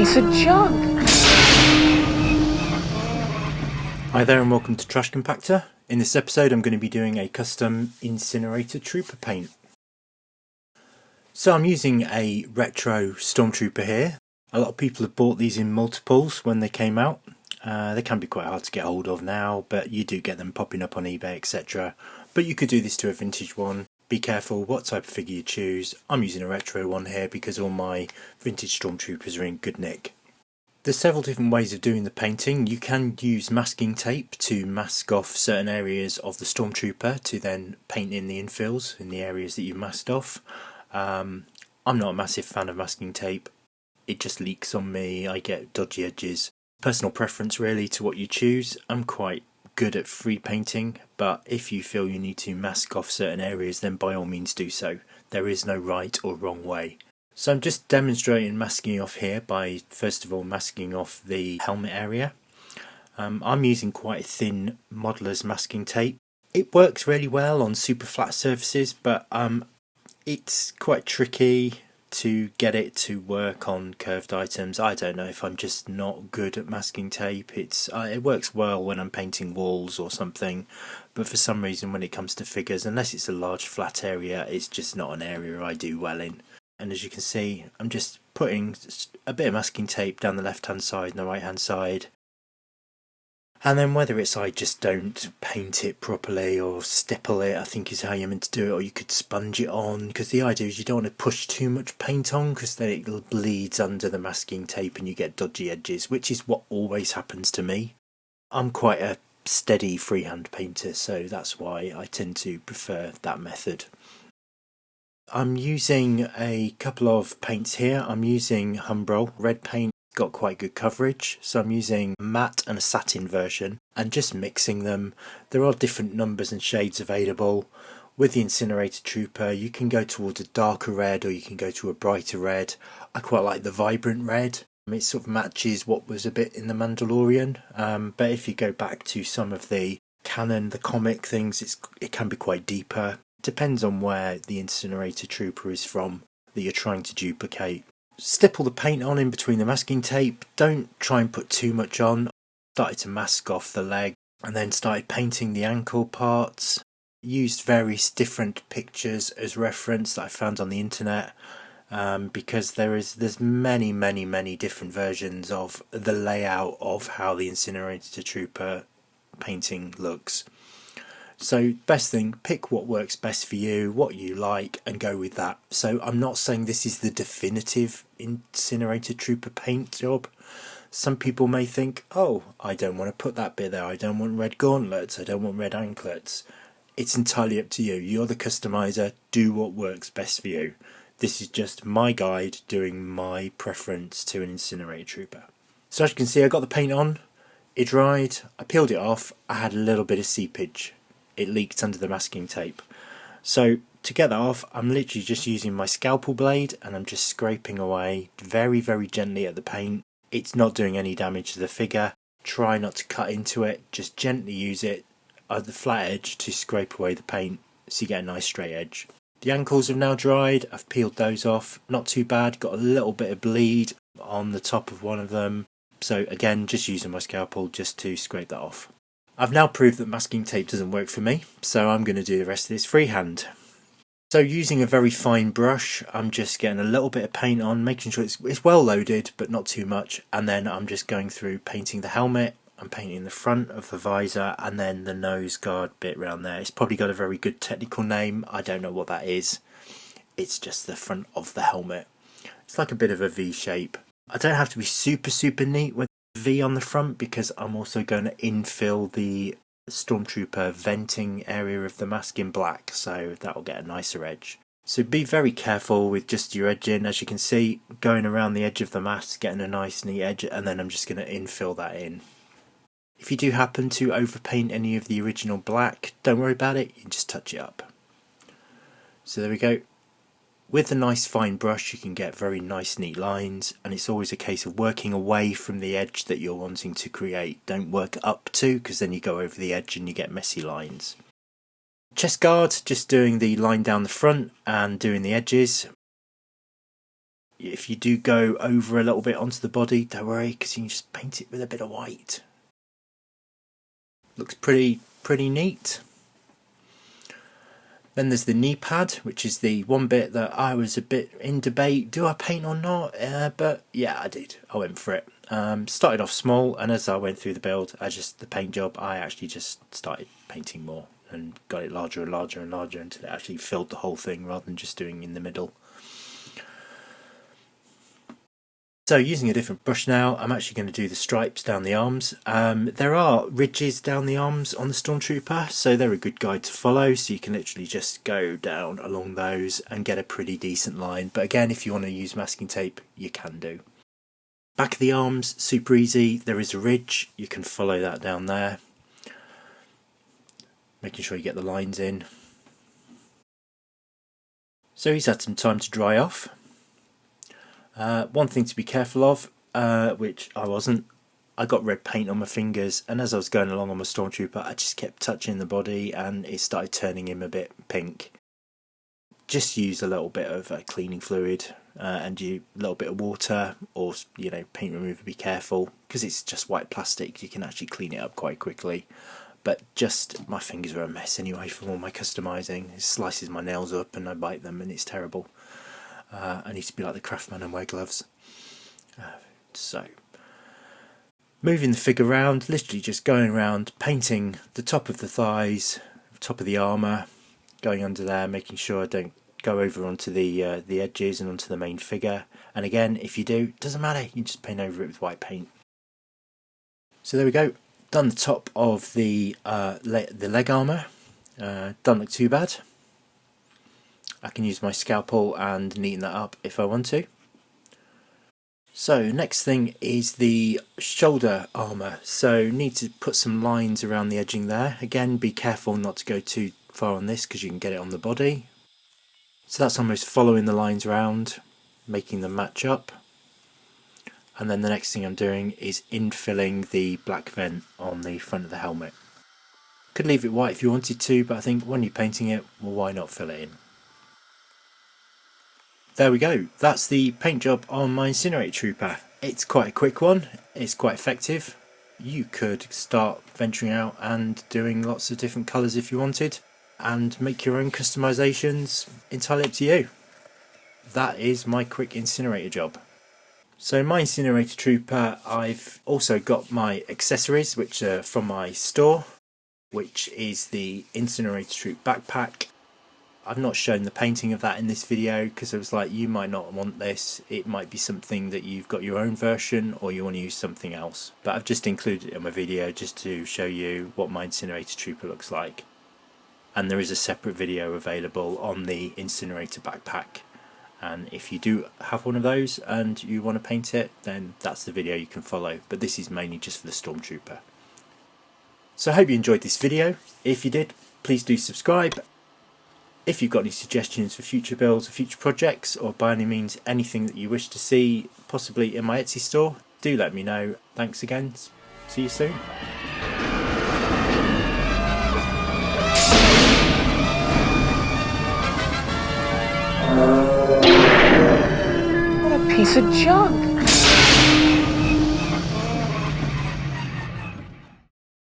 piece of junk. Hi there and welcome to Trash Compactor. In this episode I'm going to be doing a custom Incinerator Trooper paint. So I'm using a retro Stormtrooper here. A lot of people have bought these in multiples when they came out. They can be quite hard to get hold of now, but you do get them popping up on eBay, etc. But you could do this to a vintage one. Be careful what type of figure you choose. I'm using a retro one here because all my vintage Stormtroopers are in good nick. There's several different ways of doing the painting. You can use masking tape to mask off certain areas of the Stormtrooper to then paint in the infills in the areas that you've masked off. I'm not a massive fan of masking tape. It just leaks on me, I get dodgy edges. Personal preference really to what you choose. I'm quite good at free painting, but if you feel you need to mask off certain areas, then by all means do so. There is no right or wrong way. So I'm just demonstrating masking off here by first of all masking off the helmet area. I'm using quite a thin modeller's masking tape. It works really well on super flat surfaces, but it's quite tricky to get it to work on curved items. I don't know if I'm just not good at masking tape. It works well when I'm painting walls or something, but for some reason when it comes to figures, unless it's a large flat area, it's just not an area I do well in. And as you can see, I'm just putting a bit of masking tape down the left hand side and the right hand side. And then whether it's I just don't paint it properly or stipple it, I think is how you're meant to do it, or you could sponge it on, because the idea is you don't want to push too much paint on because then it bleeds under the masking tape and you get dodgy edges, which is what always happens to me. I'm quite a steady freehand painter, so that's why I tend to prefer that method. I'm using a couple of paints here. I'm using Humbrol red paint, got quite good coverage, so I'm using a matte and a satin version and just mixing them. There are different numbers and shades available. With the Incinerator Trooper you can go towards a darker red or you can go to a brighter red. I quite like the vibrant red. It sort of matches what was a bit in the Mandalorian, but if you go back to some of the canon, the comic things, it can be quite deeper. Depends on where the Incinerator Trooper is from that you're trying to duplicate. Stipple the paint on in between the masking tape. Don't try and put too much on. Started to mask off the leg and then started painting the ankle parts. Used various different pictures as reference that I found on the internet, because there's many different versions of the layout of how the Incinerator Trooper painting looks. So best thing, pick what works best for you, what you like, and go with that. So I'm not saying this is the definitive Incinerator Trooper paint job. Some people may think, oh, I don't want to put that bit there, I don't want red gauntlets, I don't want red anklets. It's entirely up to you. You're the customizer, do what works best for you. This is just my guide doing my preference to an Incinerator Trooper. So as you can see, I got the paint on, it dried, I peeled it off, I had a little bit of seepage. It leaked under the masking tape. So to get that off, I'm literally just using my scalpel blade and I'm just scraping away very gently at the paint. It's not doing any damage to the figure. Try not to cut into it, just gently use it at the flat edge to scrape away the paint so you get a nice straight edge. The ankles have now dried, I've peeled those off, not too bad, got a little bit of bleed on the top of one of them. So again, just using my scalpel just to scrape that off. I've now proved that masking tape doesn't work for me, so I'm going to do the rest of this freehand. So using a very fine brush, I'm just getting a little bit of paint on, making sure it's well loaded but not too much, and then I'm just going through painting the helmet. I'm painting the front of the visor and then the nose guard bit around there. It's probably got a very good technical name, I don't know what that is. It's just the front of the helmet. It's like a bit of a V shape. I don't have to be super neat with V on the front because I'm also going to infill the Stormtrooper venting area of the mask in black, so that'll get a nicer edge. So be very careful with just your edging. As you can see, going around the edge of the mask, getting a nice neat edge, and then I'm just going to infill that in. If you do happen to overpaint any of the original black, don't worry about it, you can just touch it up. So there we go. With a nice fine brush you can get very nice neat lines, and it's always a case of working away from the edge that you're wanting to create. Don't work up to, because then you go over the edge and you get messy lines. Chest guard, just doing the line down the front and doing the edges. if you do go over a little bit onto the body, don't worry, because you can just paint it with a bit of white. Looks pretty neat. Then there's the knee pad, which is the one bit that I was a bit in debate, do I paint or not? But yeah, I did. I went for it. Started off small, and as I went through the build, the paint job, I actually just started painting more and got it larger and larger and larger until it actually filled the whole thing rather than just doing in the middle. So using a different brush now, I'm actually going to do the stripes down the arms. There are ridges down the arms on the Stormtrooper, so they're a good guide to follow, so you can literally just go down along those and get a pretty decent line. But again, if you want to use masking tape, you can do. Back of the arms, super easy. There is a ridge, you can follow that down there. Making sure you get the lines in. So he's had some time to dry off. One thing to be careful of, which I wasn't, I got red paint on my fingers, and as I was going along on my Stormtrooper, I just kept touching the body and it started turning him a bit pink. Just use a little bit of cleaning fluid and a little bit of water, or paint remover. Be careful because it's just white plastic, you can actually clean it up quite quickly. But just, my fingers are a mess anyway from all my customising. It slices my nails up and I bite them and it's terrible. I need to be like the craftsman and wear gloves. So, moving the figure around, literally just going around, painting the top of the thighs, top of the armour, going under there, making sure I don't go over onto the edges and onto the main figure. And again, if you do, doesn't matter, you can just paint over it with white paint. So there we go, done the top of the leg armour, don't look too bad. I can use my scalpel and neaten that up if I want to. So next thing is the shoulder armour. So need to put some lines around the edging there. Again, be careful not to go too far on this because you can get it on the body. So that's almost following the lines around, making them match up. And then the next thing I'm doing is infilling the black vent on the front of the helmet. Could leave it white if you wanted to, but I think when you're painting it, well, why not fill it in? There we go, that's the paint job on my Incinerator Trooper. It's quite a quick one, it's quite effective. You could start venturing out and doing lots of different colours if you wanted, and make your own customisations, entirely up to you. That is my quick incinerator job. So my Incinerator Trooper, I've also got my accessories which are from my store, which is the Incinerator Troop backpack. I've not shown the painting of that in this video because I was like, you might not want this, it might be something that you've got your own version or you want to use something else. But I've just included it in my video just to show you what my Incinerator Trooper looks like. And there is a separate video available on the Incinerator backpack. And if you do have one of those and you want to paint it, then that's the video you can follow. But this is mainly just for the Stormtrooper. So I hope you enjoyed this video. If you did, please do subscribe. If you've got any suggestions for future builds or future projects, or by any means anything that you wish to see possibly in my Etsy store, do let me know. Thanks again. See you soon. What a piece of junk!